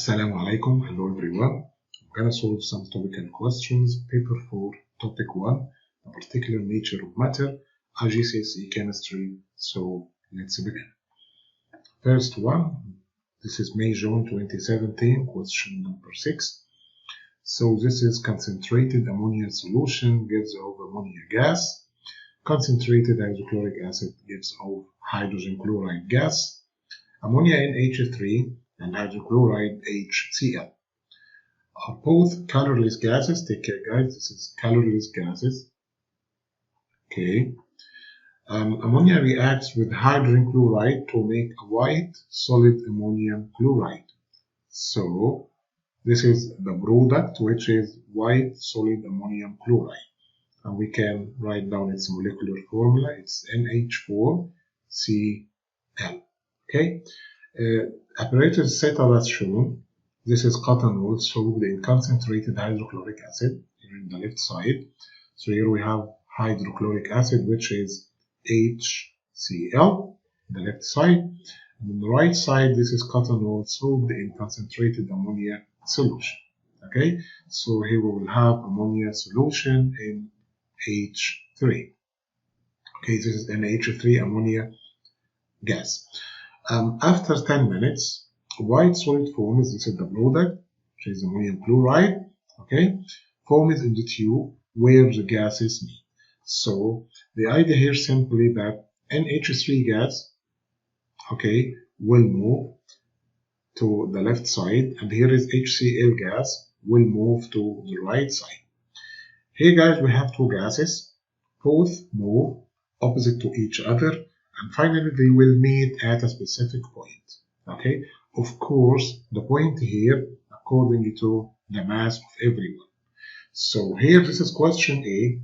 Assalamu alaikum. Hello everyone. I'm gonna solve some topical questions. Paper 4, topic 1, the particular nature of matter, IGCSE chemistry. So let's begin. First one, this is May June 2017, question number 6. So this is concentrated ammonia solution gives off ammonia gas. Concentrated hydrochloric acid gives off hydrogen chloride gas. Ammonia NH3 and hydrochloride HCl are both colorless gases. Take care, guys. This is colorless gases. Okay. Ammonia reacts with hydrogen chloride to make a white solid ammonium chloride. So this is the product, which is white solid ammonium chloride. And we can write down its molecular formula. It's NH4Cl. Okay. Apparatus setup as shown. This is cotton wool soaked in concentrated hydrochloric acid here in the left side. So here we have hydrochloric acid, which is HCl, the left side. And on the right side, this is cotton wool soaked in concentrated ammonia solution. Okay, so here we will have ammonia solution in H3. Okay, this is NH3 ammonia gas. After 10 minutes, white solid forms, this is the product, which is ammonium chloride, okay, forms in the tube where the gases meet. So the idea here simply that NH3 gas, okay, will move to the left side, and here is HCl gas will move to the right side. Here, guys, we have two gases, both move opposite to each other, and finally they will meet at a specific point. Okay, of course the point here according to the mass of everyone. So here this is question A,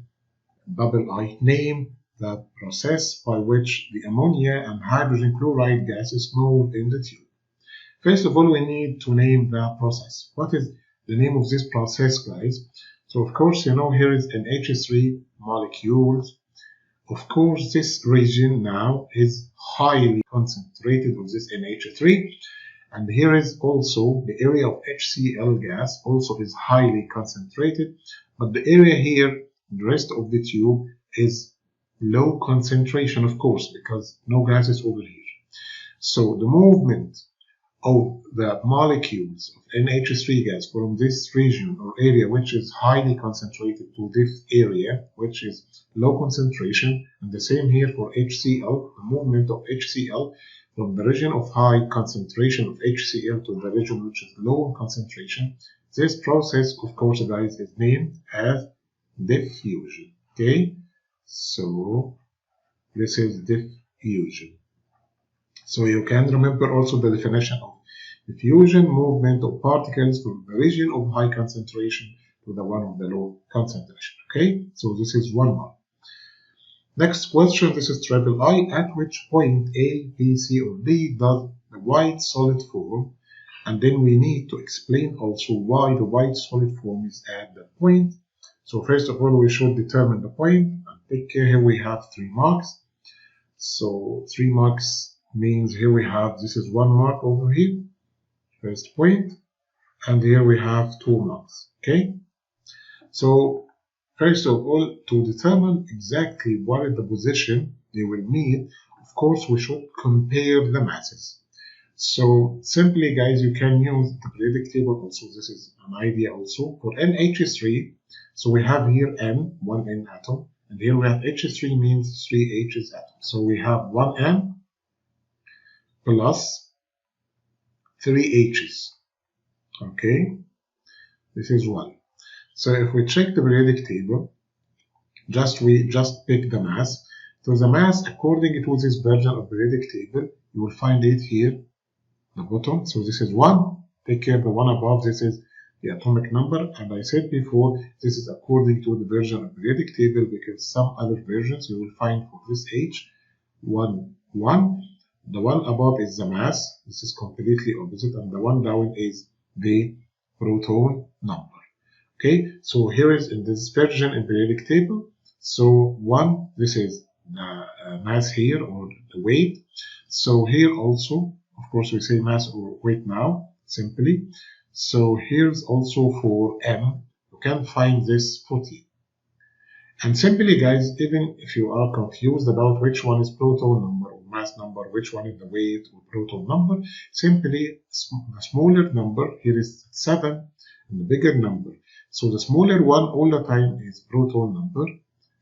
double I. Name the process by which the ammonia and hydrogen chloride gases move in the tube. First of all, we need to name the process. What is the name of this process, guys? So of course, you know, here is an NH3 molecules. Of course, this region now is highly concentrated with this NH3, and here is also the area of HCl gas also is highly concentrated, but the area here, the rest of the tube, is low concentration, of course, because no gas is over here. So the movement of the molecules of NH3 gas from this region or area which is highly concentrated to this area which is low concentration, and the same here for HCl, the movement of HCl from the region of high concentration of HCl to the region which is low concentration. This process, of course, guys, is named as diffusion. Okay, so this is diffusion. So you can remember also the definition of diffusion, movement of particles from the region of high concentration to the one of the low concentration. Okay, so this is 1 mark. Next question, this is triple I. At which point A, B, C, or D does the white solid form? And then we need to explain also why the white solid form is at that point. So first of all, we should determine the point. And take care, here we have 3 marks. So 3 marks means here we have, this is 1 mark over here, first point, and here we have 2 marks. Okay, so first of all, to determine exactly what is the position they will meet, of course we should compare the masses. So simply, guys, you can use the periodic table also. This is an idea also for NH3. So we have here N, 1 N atom, and here we have H3 means 3 H's atom. So we have 1 N plus 3 H's. Okay, this is 1. So if we check the periodic table, we just pick the mass. So the mass, according to this version of periodic table, you will find it here, the bottom. So this is 1. Take care, the one above, this is the atomic number. And I said before, this is according to the version of periodic table, because some other versions you will find for this H, 1, 1. The one above is the mass. This is completely opposite, and the one down is the proton number. Okay, so here is in this version in periodic table. So 1, this is the mass here or the weight. So here also, of course, we say mass or weight now. simply. So here's also for M, you can find this 14. And simply, guys, even if you are confused about which one is proton number or mass number, which one is the weight or proton number, simply the smaller number here is 7 and the bigger number. So the smaller one all the time is proton number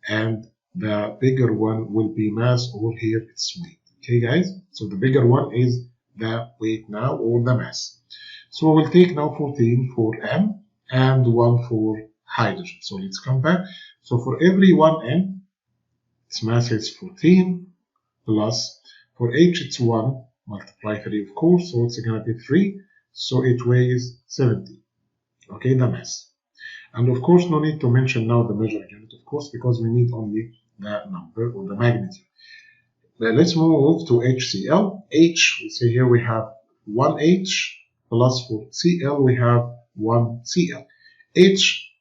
and the bigger one will be mass, or here it's weight. Okay, guys? So the bigger one is the weight now, or the mass. So we'll take now 14 for M and 1 for hydrogen. So let's come back. So for every 1N, its mass is 14 plus, for H it's 1, multiply 3 of course, so it's going to be 3, so it weighs 70. Okay, the mass. And of course, no need to mention now the measuring unit, of course, because we need only the number or the magnitude. Now let's move to HCl. H, we say here we have 1H plus for Cl we have 1Cl. H,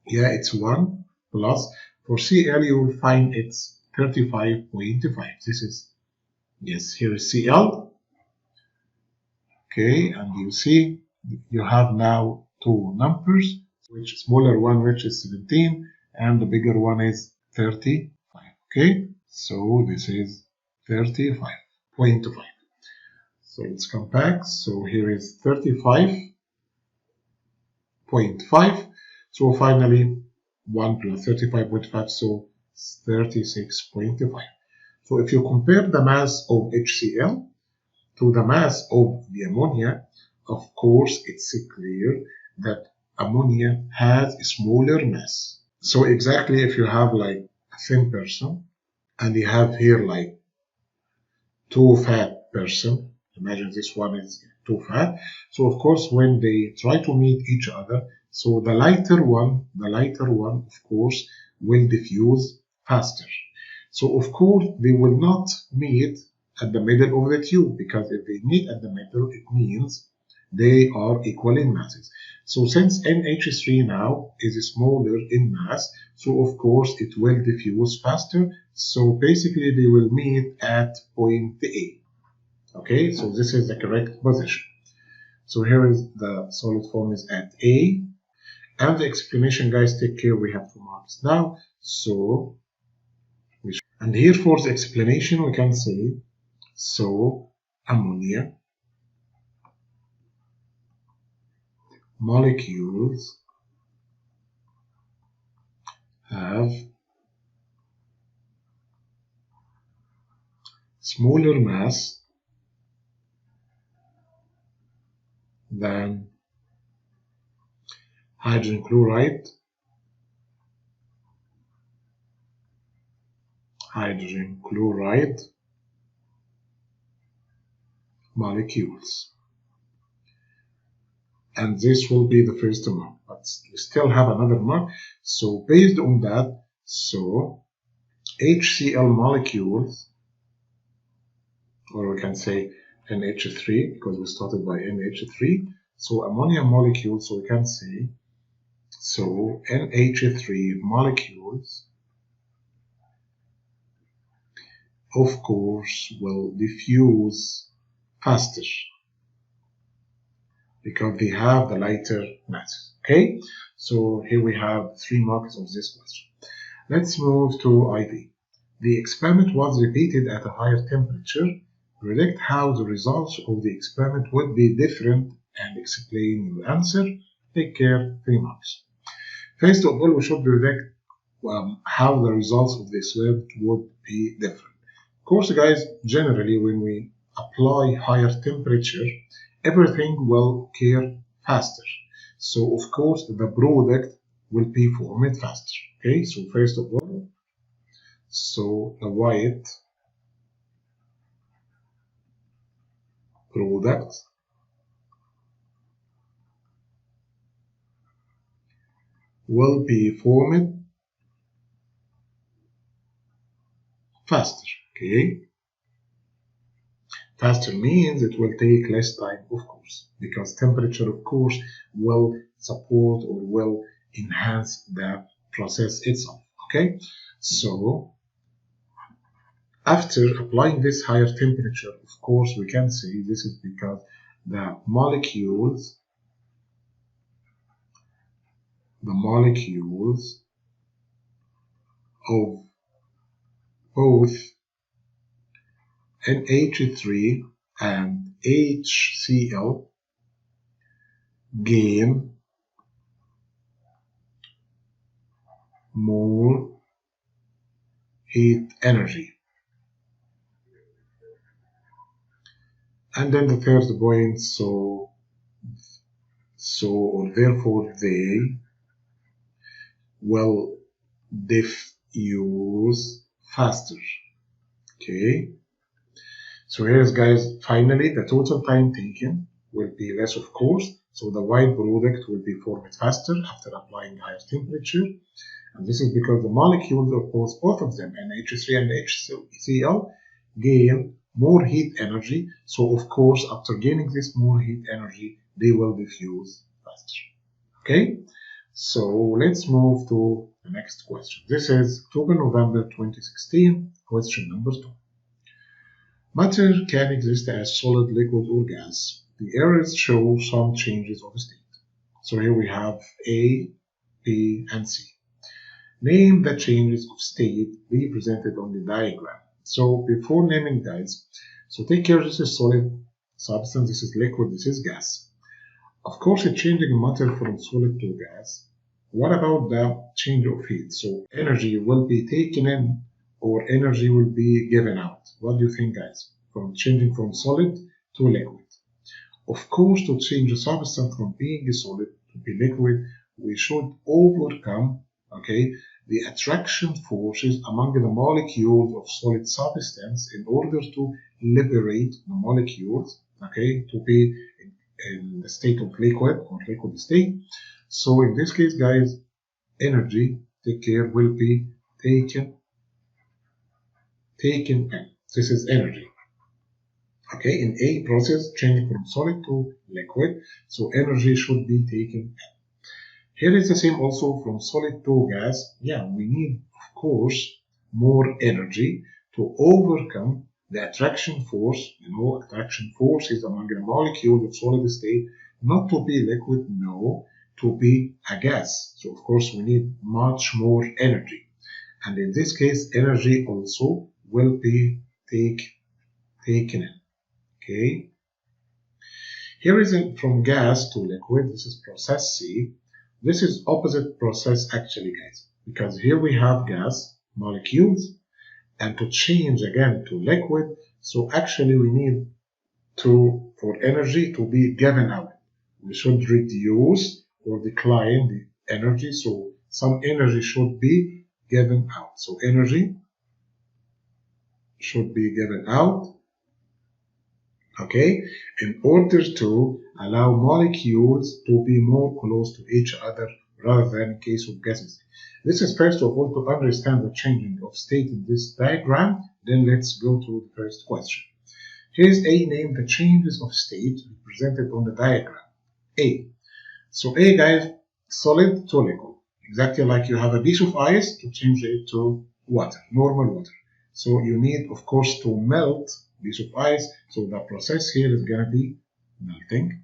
yeah, it's 1 plus. For Cl you will find it's 35.5. This is, yes, here is Cl. Okay, and you see you have now two numbers, which smaller one which is 17 and the bigger one is 35. Okay, so this is 35.5. So let's come back. So here is 35.5. So finally 1 plus 35.5, so 36.5. So if you compare the mass of HCl to the mass of the ammonia, of course it's clear that ammonia has a smaller mass. So exactly if you have like a thin person and you have here like two fat person, imagine this one is too fat. So of course when they try to meet each other, so the lighter one of course will diffuse faster. So of course they will not meet at the middle of the tube, because if they meet at the middle it means they are equal in masses. So since NH3 now is smaller in mass, so of course it will diffuse faster. So basically they will meet at point A. Okay, so this is the correct position. So here is the solid form is at A. And the explanation, guys, take care, we have 2 marks now. So, and here for the explanation we can say, so ammonia molecules have smaller mass than hydrogen chloride, molecules. And this will be the first mark, but we still have another mark. So based on that, so HCl molecules, or we can say NH3 because we started by NH3. So ammonia molecules, so we can say, so NH3 molecules of course will diffuse faster because they have the lighter masses. Okay, so here we have 3 marks of this question. Let's move to IV. The experiment was repeated at a higher temperature. Predict how the results of the experiment would be different and explain your answer. Take care, 3 marks. First of all, we should predict how the results of the experiment would be different. Of course, guys, generally when we apply higher temperature, everything will occur faster. So of course the product will be formed faster. Okay, so first of all, so the white product will be formed faster. Okay, faster means it will take less time, of course, because temperature, of course, will support or will enhance the process itself. Okay, so after applying this higher temperature, of course, we can say this is because the molecules of both NH3 and HCl gain more heat energy. And then the third point, so therefore they will diffuse faster. Okay, so here's guys, finally the total time taken will be less, of course, so the white product will be formed faster after applying higher temperature, and this is because the molecules of both of them, NH3 and HCl, gain more heat energy, so of course after gaining this more heat energy they will diffuse faster. Okay, so let's move to the next question. This is October, November 2016, question number 2. Matter can exist as solid, liquid, or gas. The errors show some changes of state. So here we have A, B, and C. Name the changes of state represented on the diagram. So before naming guys, so take care, this is solid substance, this is liquid, this is gas. Of course, it's changing matter from solid to gas. What about the change of heat? So energy will be taken in or energy will be given out. What do you think, guys? From changing from solid to liquid. Of course, to change a substance from being solid to be liquid, we should overcome, okay, the attraction forces among the molecules of solid substance in order to liberate the molecules, okay, to be in the state of liquid or liquid state. So in this case, guys, energy, take care, will be taken in. This is energy. Okay, in A process, changing from solid to liquid, so energy should be taken in. Here is the same also from solid to gas. Yeah, we need, of course, more energy to overcome the attraction force. You know, attraction force is among the molecules of solid state, not to be liquid, no, to be a gas. So, of course, we need much more energy. And in this case, energy also will be taken in. Okay. Here is from gas to liquid. This is process C. This is opposite process actually, guys, because here we have gas molecules, and to change again to liquid, so actually we need for energy to be given out. We should reduce or decline the energy, so some energy should be given out. So energy should be given out, okay, in order to allow molecules to be more close to each other rather than in case of gases. This is first of all to understand the changing of state in this diagram. Then let's go to the first question. Here's A, name the changes of state represented on the diagram. A. So A, guys, solid to liquid. Exactly like you have a piece of ice to change it to water, normal water. So you need, of course, to melt piece of ice. So the process here is going to be melting.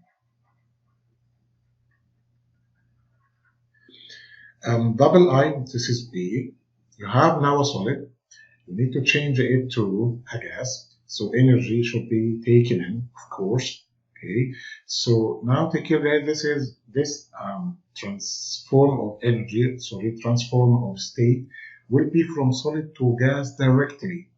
Double I, this is B. You have now a solid. You need to change it to a gas. So energy should be taken in, of course. Okay. So now take care, guys. This is this transform of energy. Sorry, transform of state will be from solid to gas directly,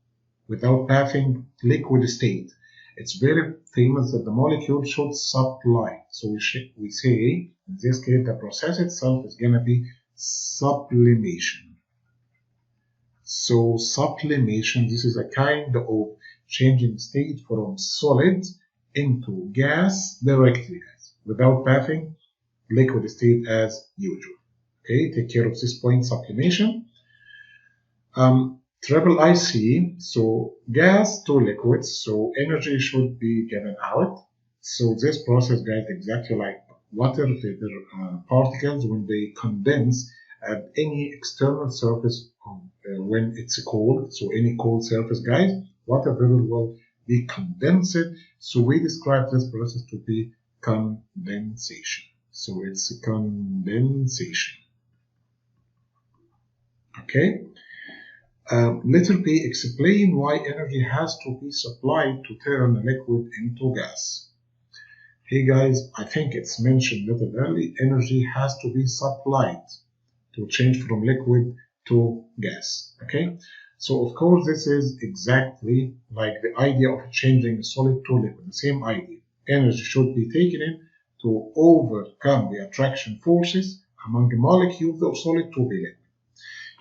without passing liquid state. It's very famous that the molecule should sublimate. So we say in this case the process itself is going to be sublimation. So sublimation, this is a kind of changing state from solid into gas directly, guys, without passing liquid state as usual. Okay, take care of this point, sublimation. Triple IC, so gas to liquids, so energy should be given out. So this process, guys, exactly like water vapor particles when they condense at any external surface when it's cold. So any cold surface, guys, water vapor will be condensed. So we describe this process to be condensation. So it's condensation. Okay. Letter B, explain why energy has to be supplied to turn a liquid into gas. Hey guys, I think it's mentioned a little early, energy has to be supplied to change from liquid to gas. Okay, so of course this is exactly like the idea of changing solid to liquid, the same idea. Energy should be taken in to overcome the attraction forces among molecules of solid to be liquid.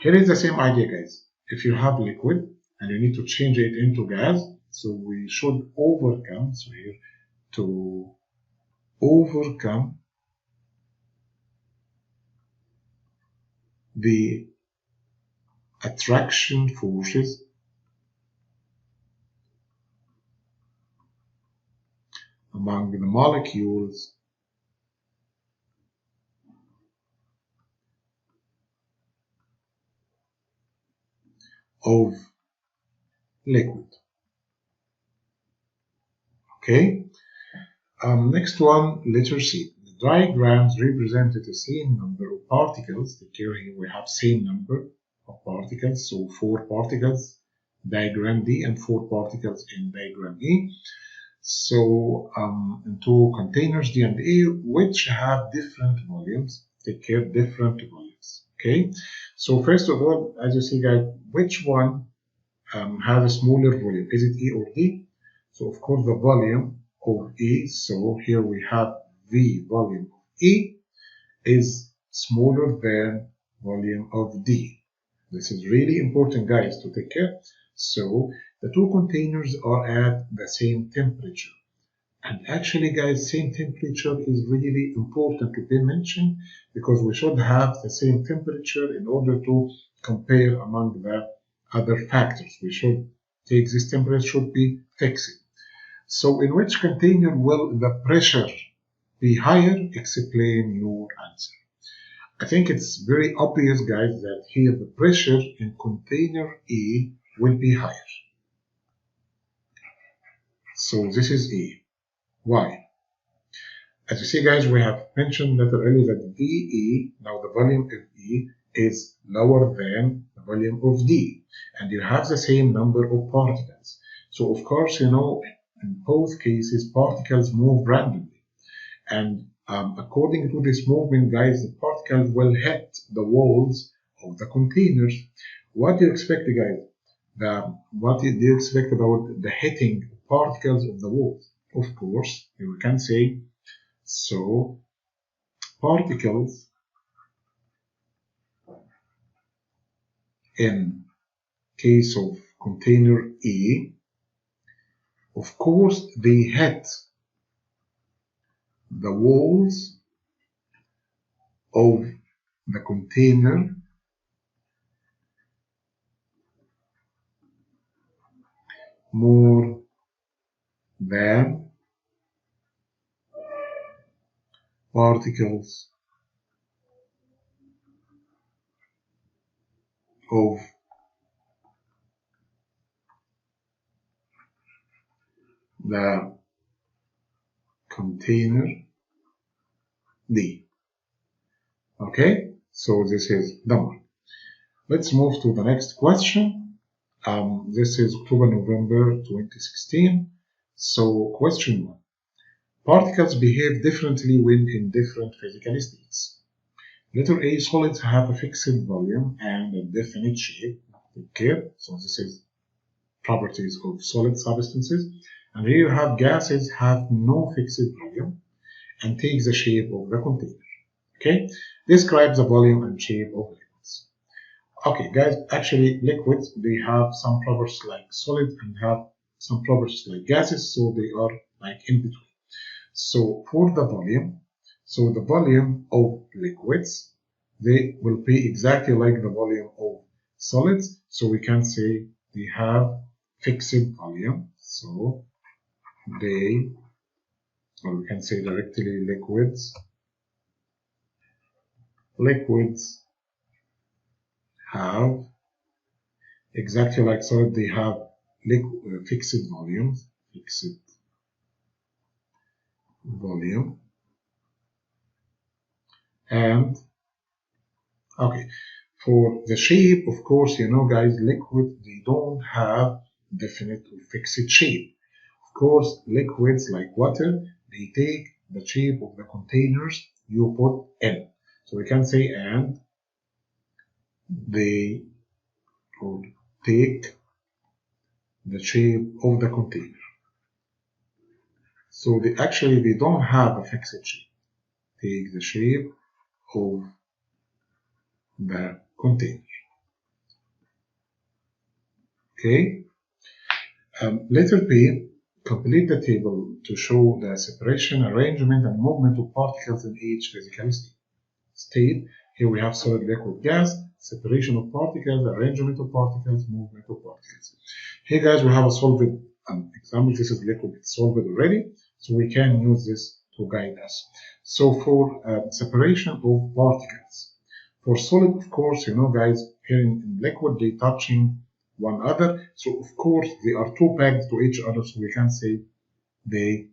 Here is the same idea, guys. If you have liquid and you need to change it into gas, so we should overcome, so here, to overcome the attraction forces among the molecules of liquid. Okay. Next one, letter C. The diagrams represent the same number of particles. Here we have same number of particles, so 4 particles, diagram D, and 4 particles in diagram E. So in 2 containers D and E, which have different volumes. Take care, different volumes. Okay. So first of all, as you see, guys, which one has a smaller volume? Is it E or D? So of course the volume of E, so here we have V volume of E is smaller than volume of D. This is really important, guys, to take care. So the 2 containers are at the same temperature. And actually, guys, same temperature is really important to be mentioned because we should have the same temperature in order to compare among the other factors. We should take this temperature should be fixed. So in which container will the pressure be higher? Explain your answer. I think it's very obvious, guys, that here the pressure in container E will be higher. So this is E. Why? As you see, guys, we have mentioned that earlier that VE, now the volume of E, is lower than the volume of D. And you have the same number of particles. So, of course, you know, in both cases, particles move randomly. And according to this movement, guys, the particles will hit the walls of the containers. What do you expect, guys? What do you expect about the hitting particles of the walls? Of course, you can say, so particles in case of container E, of course, they hit the walls of the container more than particles of the container D. Okay, so this is the one. Let's move to the next question. This is October, November 2016. So question 1. Particles behave differently when in different physical states. Letter A, solids have a fixed volume and a definite shape. Take care. So this is properties of solid substances. And here you have gases have no fixed volume and take the shape of the container. Okay? Describe the volume and shape of liquids. Okay, guys, actually liquids, they have some properties like solid and have some properties like gases, so they are like in between. So for the volume, so the volume of liquids, they will be exactly like the volume of solids. So we can say they have fixed volume. So they, or we can say directly liquids have exactly like solid, they have fixed volumes. fixed volume. And okay, for the shape, of course, you know, guys, liquid, they don't have definite or fixed shape. Of course, liquids like water, they take the shape of the containers you put in. So we can say, and they would take the shape of the container. So they don't have a fixed shape. Take the shape of the container. Okay. Letter B, complete the table to show the separation, arrangement, and movement of particles in each physical state. Here we have solid, liquid, gas, separation of particles, arrangement of particles, movement of particles. Here, guys, we have a solved example. This is liquid, it's solved already, so we can use this to guide us. So for separation of particles, for solid, of course, you know, guys, here in liquid, they touching one another, so of course they are two pegged to each other, so we can say they,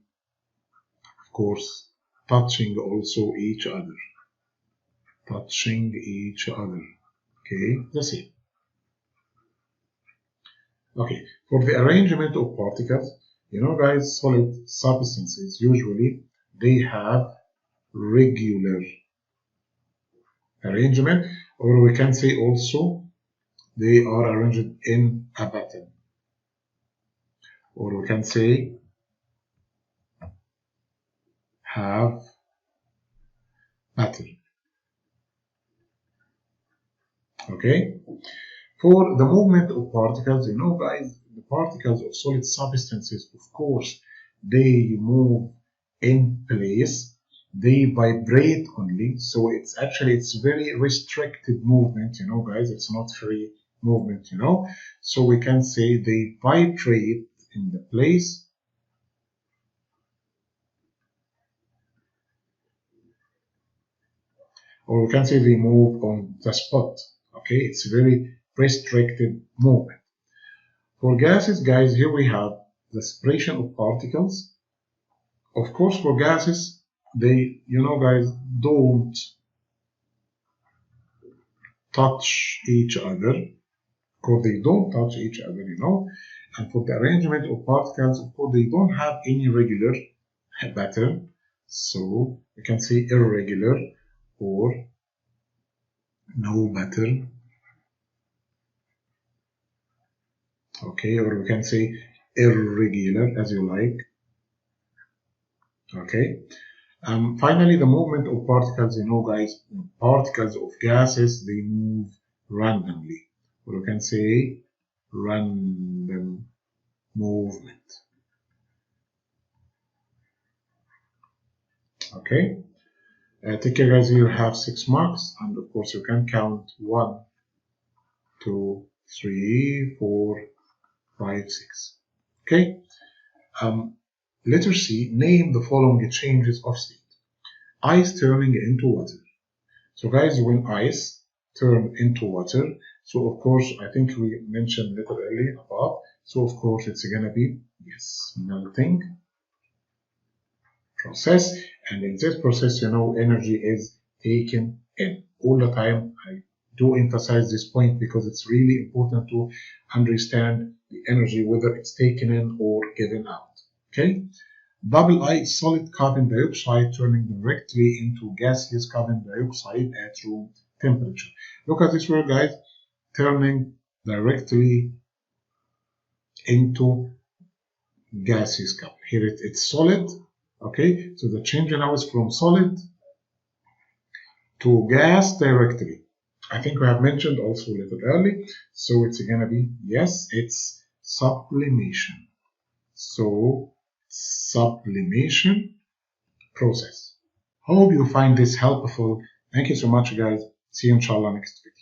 of course, touching also each other. Touching each other. Okay, the same. Okay, for the arrangement of particles, you know, guys, solid substances usually they have regular arrangement, or we can say also they are arranged in a pattern, or we can say have pattern. Okay. For the movement of particles, you know, guys, the particles of solid substances, of course, they move in place, they vibrate only, so it's very restricted movement, you know, guys, it's not free movement, you know, so we can say they vibrate in the place, or we can say they move on the spot. Okay, it's very restricted movement. For gases, guys, here we have the separation of particles. Of course, for gases, they, you know, guys, don't touch each other. Of course, they don't touch each other, you know. And for the arrangement of particles, of course, they don't have any regular pattern. So we can say irregular or no pattern. Okay, or we can say irregular, as you like. Okay. Finally, the movement of particles, you know, guys, particles of gases, they move randomly. Or we can say random movement. Okay. Take care, guys. You have 6 marks, and of course, you can count 1, 2, 3, 4, 5, 6. Okay. Letter C, name the following changes of state. Ice turning into water. So guys, when ice turn into water, so of course, I think we mentioned a little earlier above, so of course it's gonna be, yes, melting process, and in this process, you know, energy is taken in all the time. I do emphasize this point because it's really important to understand the energy, whether it's taken in or given out. Okay. Double I, solid carbon dioxide turning directly into gaseous carbon dioxide at room temperature. Look at this word, guys, turning directly into gaseous carbon. Here it's solid, okay? So the change now is from solid to gas directly. I think we have mentioned also a little early, so it's gonna be, yes, it's sublimation. So sublimation process. Hope you find this helpful. Thank you so much, guys. See you inshallah next video.